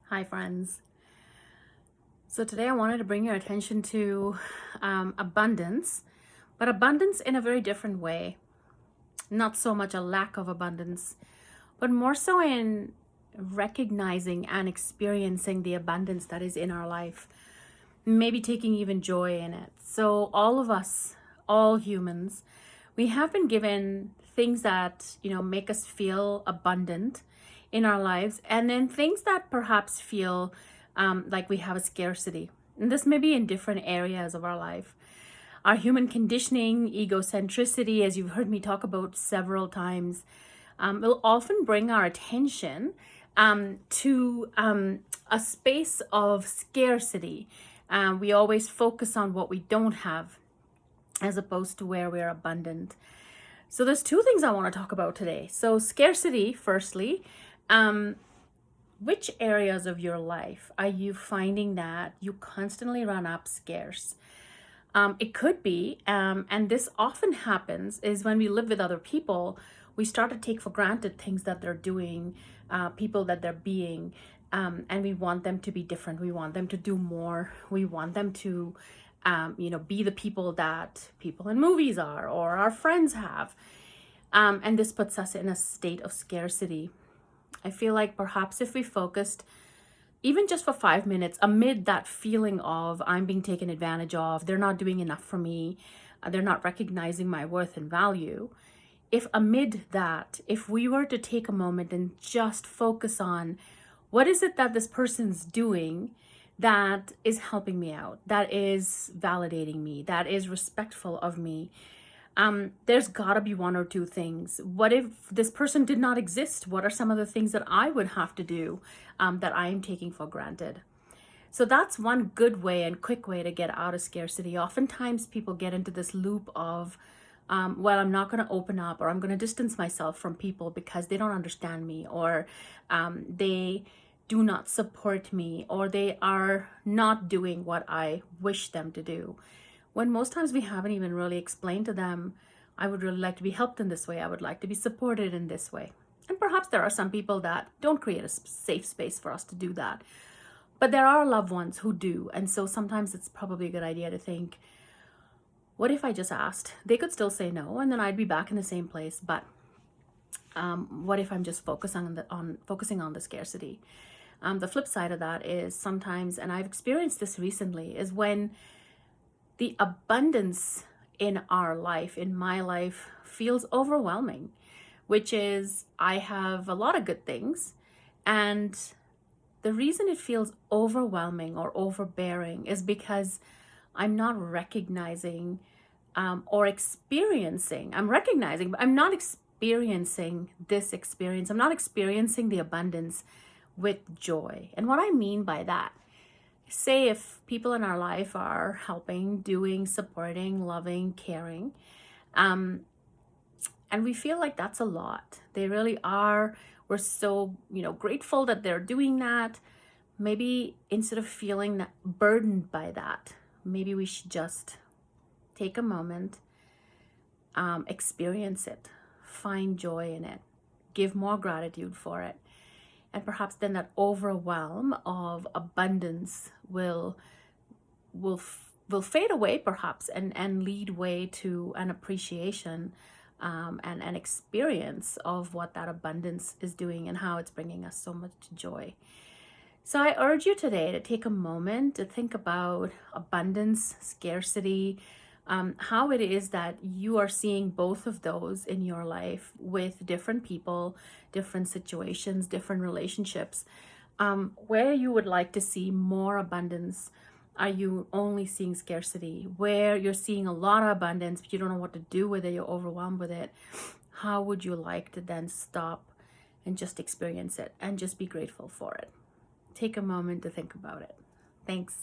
Hi, friends. So today I wanted to bring your attention to abundance, but abundance in a very different way. Not so much a lack of abundance, but more so in recognizing and experiencing the abundance that is in our life, maybe taking even joy in it. So all of us, all humans, we have been given things that, make us feel abundant in our lives, and then things that perhaps feel like we have a scarcity. And this may be in different areas of our life. Our human conditioning, egocentricity, as you've heard me talk about several times, will often bring our attention to a space of scarcity. We always focus on what we don't have as opposed to where we're abundant. So there's two things I want to talk about today. So scarcity, firstly, which areas of your life are you finding that you constantly run up scarce? It could be, and this often happens, is when we live with other people, we start to take for granted things that they're doing, people that they're being, and we want them to be different. We want them to do more. We want them to, be the people that people in movies are or our friends have. And this puts us in a state of scarcity. I feel like perhaps if we focused even just for 5 minutes amid that feeling of I'm being taken advantage of, they're not doing enough for me, they're not recognizing my worth and value. If amid that, if we were to take a moment and just focus on what is it that this person's doing that is helping me out, that is validating me, that is respectful of me, there's gotta be one or two things. What if this person did not exist? What are some of the things that I would have to do that I am taking for granted? So that's one good way and quick way to get out of scarcity. Oftentimes people get into this loop of, well, I'm not going to open up, or I'm going to distance myself from people because they don't understand me, or they do not support me, or they are not doing what I wish them to do. When most times we haven't even really explained to them, I would really like to be helped in this way. I would like to be supported in this way. And perhaps there are some people that don't create a safe space for us to do that. But there are loved ones who do. And so sometimes it's probably a good idea to think, what if I just asked? They could still say no, and then I'd be back in the same place. But what if I'm just focusing on the scarcity? The flip side of that is sometimes, and I've experienced this recently, is when the abundance in our life, in my life, feels overwhelming, which is I have a lot of good things. And the reason it feels overwhelming or overbearing is because I'm not recognizing or experiencing. I'm recognizing, but I'm not experiencing this experience. I'm not experiencing the abundance with joy. And what I mean by that, say if people in our life are helping, doing, supporting, loving, caring, and we feel like that's a lot. They really are. We're so, grateful that they're doing that. Maybe instead of feeling that burdened by that, maybe we should just take a moment, experience it, find joy in it, give more gratitude for it. And perhaps then that overwhelm of abundance will fade away, perhaps, and lead way to an appreciation and an experience of what that abundance is doing and how it's bringing us so much joy. So I urge you today to take a moment to think about abundance, scarcity, how it is that you are seeing both of those in your life with different people, different situations, different relationships, where you would like to see more abundance. Are you only seeing scarcity? Where you're seeing a lot of abundance, but you don't know what to do with it, you're overwhelmed with it. How would you like to then stop and just experience it and just be grateful for it? Take a moment to think about it. Thanks.